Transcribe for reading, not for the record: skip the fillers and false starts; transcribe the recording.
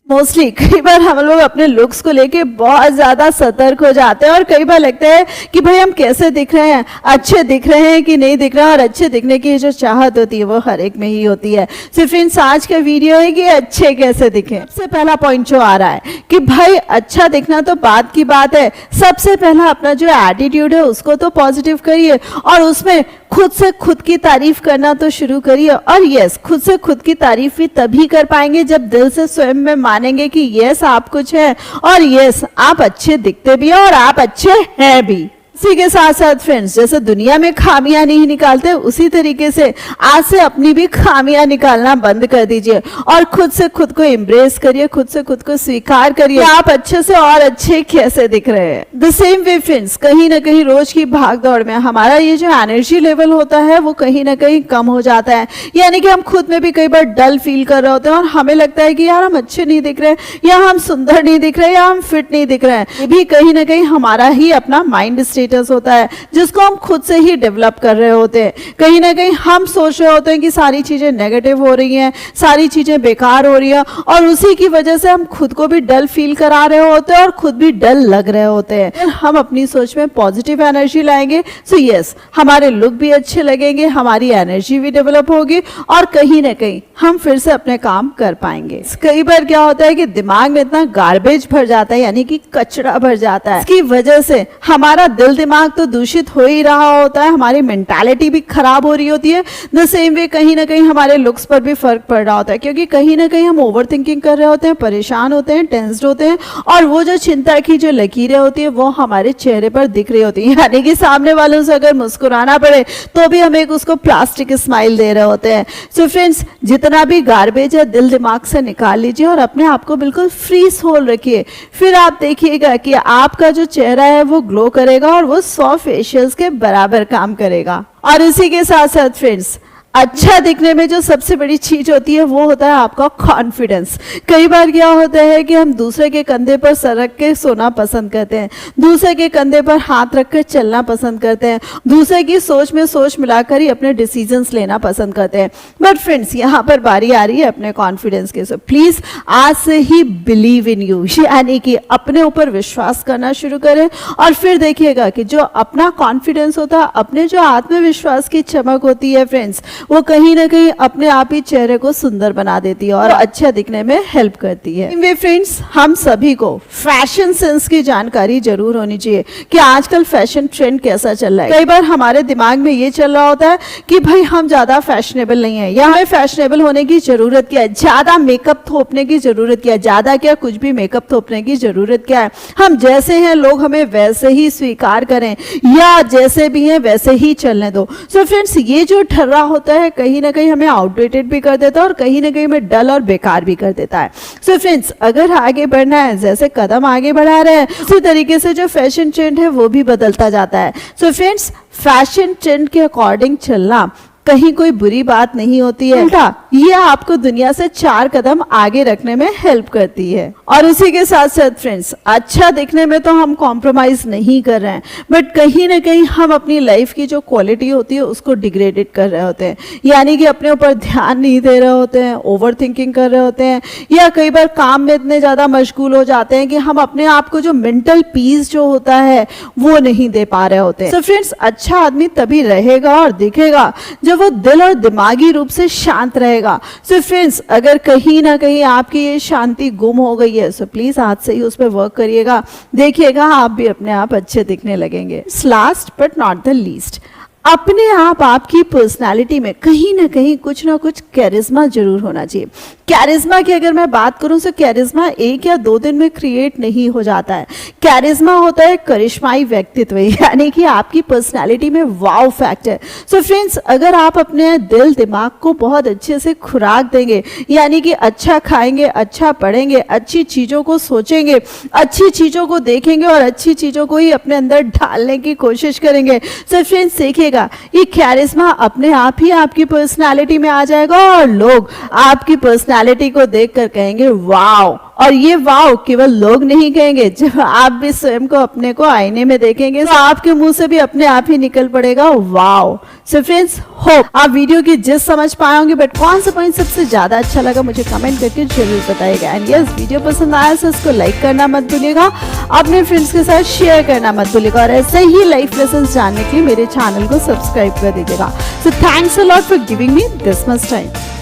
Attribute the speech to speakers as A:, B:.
A: Mostly कई बार हम लोग अपने लुक्स को लेके बहुत ज्यादा सतर्क हो जाते हैं और कई बार लगता है कि भाई हम कैसे दिख रहे हैं, अच्छे दिख रहे हैं कि नहीं दिख रहे हैं। और अच्छे दिखने की जो चाहत होती है वो हर एक में ही होती है। तो फ्रेंड्स, आज का वीडियो है कि अच्छे कैसे दिखें। सबसे पहला पॉइंट जो आ रहा है कि भाई अच्छा दिखना तो बात की बात है, सबसे पहला अपना जो एटीट्यूड है उसको तो पॉजिटिव करिए और उसमें खुद से खुद की तारीफ करना तो शुरू करिए। और यस, खुद से खुद की तारीफ भी तभी कर पाएंगे जब दिल से स्वयं में मानेंगे कि यस आप कुछ है और यस आप अच्छे दिखते भी हैं और आप अच्छे हैं भी। इसी के साथ साथ फ्रेंड्स, जैसे दुनिया में खामियां नहीं निकालते उसी तरीके से आज से अपनी भी खामियां निकालना बंद कर दीजिए और खुद से खुद को एम्ब्रेस करिए, खुद से खुद को स्वीकार करिए आप अच्छे से और अच्छे कैसे दिख रहे हैं। द सेम वे फ्रेंड्स, कहीं ना कहीं रोज की भाग दौड़ में हमारा ये जो एनर्जी लेवल होता है वो कहीं ना कहीं कम हो जाता है। यानी कि हम खुद में भी कई बार डल फील कर रहे होते हैं और हमें लगता है कि यार हम अच्छे नहीं दिख रहे, या हम सुंदर नहीं दिख रहे, या हम फिट नहीं दिख रहे हैं। ये भी कहीं ना कहीं हमारा ही अपना माइंड स्टेटस होता है जिसको हम खुद से ही डेवलप कर रहे होते हैं। कहीं ना कहीं हम सोच रहे होते हैं कि सारी चीजें नेगेटिव हो रही हैं, सारी चीजें बेकार हो रही हैं और उसी की वजह से हम खुद को भी डल फील करा रहे होते हैं और खुद भी डल लग रहे होते हैं। हम अपनी सोच में पॉजिटिव एनर्जी लाएंगे सो यस हमारे लुक भी अच्छे लगेंगे, हमारी एनर्जी भी डेवलप होगी और कहीं ना कहीं हम फिर से अपने काम कर पाएंगे। कई बार क्या होता है कि दिमाग में इतना गार्बेज भर जाता है, यानी कि कचरा भर जाता है, इसकी वजह से हमारा दिल दिमाग तो दूषित हो ही रहा होता है, हमारी मेंटालिटी भी खराब हो रही होती है। द सेम वे कहीं ना कहीं हमारे लुक्स पर भी फर्क पड़ रहा होता है, क्योंकि कहीं ना कहीं हम ओवर थिंकिंग कर रहे होते हैं, परेशान होते हैं, टेंस्ड होते हैं और वो जो चिंता की जो लकीरें होती है वो हमारे चेहरे पर दिख रही होती है। यानी कि सामने वालों से अगर मुस्कुराना पड़े तो भी हम एक उसको प्लास्टिक स्माइल दे रहे होते हैं। सो फ्रेंड्स, जितना भी गार्बेज है दिल दिमाग से निकाल लीजिए और अपने आप को बिल्कुल फ्री सोल रखिए। फिर आप देखिएगा कि आपका जो चेहरा है वो ग्लो करेगा और वो 100 फेशियल्स के बराबर काम करेगा। और इसी के साथ साथ फ्रेंड्स, अच्छा दिखने में जो सबसे बड़ी चीज होती है वो होता है आपका कॉन्फिडेंस। कई बार क्या होता है कि हम दूसरे के कंधे पर सर रख के सोना पसंद करते हैं, दूसरे के कंधे पर हाथ रख कर चलना पसंद करते हैं, दूसरे की सोच में सोच मिलाकर ही अपने डिसीजंस लेना पसंद करते हैं। बट फ्रेंड्स, यहाँ पर बारी आ रही है अपने कॉन्फिडेंस की। सो प्लीज आज से ही बिलीव इन यू, यानी कि अपने ऊपर विश्वास करना शुरू करें और फिर देखिएगा कि जो अपना कॉन्फिडेंस होता है, अपने जो आत्मविश्वास की चमक होती है फ्रेंड्स, वो कहीं ना कहीं अपने आप ही चेहरे को सुंदर बना देती है और अच्छा दिखने में हेल्प करती है। वे फ्रेंड्स, हम सभी को फैशन सेंस की जानकारी जरूर होनी चाहिए कि आजकल फैशन ट्रेंड कैसा चल रहा है। कई बार हमारे दिमाग में ये चल रहा होता है कि भाई हम ज्यादा फैशनेबल नहीं है या हमें फैशनेबल होने की जरूरत क्या है, ज्यादा मेकअप थोपने की जरूरत क्या है, ज्यादा क्या कुछ भी मेकअप थोपने की जरूरत क्या है, हम जैसे हैं लोग हमें वैसे ही स्वीकार करें या जैसे भी हैं वैसे ही चलने दो। सो फ्रेंड्स, ये जो ठर्रा होता है कहीं ना कहीं हमें आउटडेटेड भी कर देता है और कहीं ना कहीं हमें डल और बेकार भी कर देता है। सो फ्रेंड्स, अगर आगे बढ़ना है, जैसे कदम आगे बढ़ा रहे हैं उसी तरीके से जो फैशन ट्रेंड है वो भी बदलता जाता है। सो फ्रेंड्स, फैशन ट्रेंड के अकॉर्डिंग चलना कहीं कोई बुरी बात नहीं होती है, उल्टा ये आपको दुनिया से 4 कदम आगे रखने में हेल्प करती है। और उसी के साथ साथ फ्रेंड्स, अच्छा दिखने में तो हम कॉम्प्रोमाइज नहीं कर रहे हैं, बट कहीं ना कहीं हम अपनी लाइफ की जो क्वालिटी होती है उसको डिग्रेडेड कर रहे होते हैं। यानी कि अपने ऊपर ध्यान नहीं दे रहे होते हैं, ओवर थिंकिंग कर रहे होते हैं, या कई बार काम में इतने ज्यादा मशगूल हो जाते हैं कि हम अपने आप को जो मेंटल पीस जो होता है वो नहीं दे पा रहे होते हैं। सो फ्रेंड्स, अच्छा आदमी तभी रहेगा और दिखेगा जब वो दिल और दिमागी रूप से शांत रहेगा। सो फ्रेंड्स, अगर कहीं ना कहीं आपकी ये शांति गुम हो गई है सो प्लीज आज से ही उस पर वर्क करिएगा, देखिएगा आप भी अपने आप अच्छे दिखने लगेंगे। Last but not the least, अपने आप आपकी पर्सनालिटी में कहीं ना कहीं कुछ ना कुछ कैरिज्मा जरूर होना चाहिए। कैरिज्मा की अगर मैं बात करूं तो कैरिज्मा 1 या 2 दिन में क्रिएट नहीं हो जाता है। कैरिज्मा होता है करिश्माई व्यक्तित्व, यानी कि आपकी पर्सनालिटी में वाव फैक्टर। सो फ्रेंड्स, अगर आप अपने दिल दिमाग को बहुत अच्छे से खुराक देंगे, यानी कि अच्छा खाएंगे, अच्छा पढ़ेंगे, अच्छी चीजों को सोचेंगे, अच्छी चीजों को देखेंगे और अच्छी चीजों को ही अपने अंदर ढालने की कोशिश करेंगे, सो फ्रेंड्स देखिएगा ये कैरिज्मा अपने आप ही आपकी पर्सनालिटी में आ जाएगा और लोग आपकी पर्सनालिटी को देखकर कहेंगे वाओ और ये वाव केवल लोग नहीं कहेंगे, जब आप भी स्वयं को अपने को आईने में देखेंगे तो आपके मुंह से भी अपने आप ही निकल पड़ेगा वाव। सो फ्रेंड्स, होप आप वीडियो की जिस समझ पाए होंगे, बट कौन सा पॉइंट सबसे ज्यादा अच्छा लगा मुझे कमेंट करके जरूर बताइएगा। एंड यस, वीडियो पसंद आया तो इसको लाइक करना मत भूलिएगा, अपने फ्रेंड्स के साथ शेयर करना मत भूलिएगा, और ऐसे ही लाइफ लेसन जानने के लिए मेरे चैनल को सब्सक्राइब कर दीजिएगा। So thanks a lot for giving me this much time.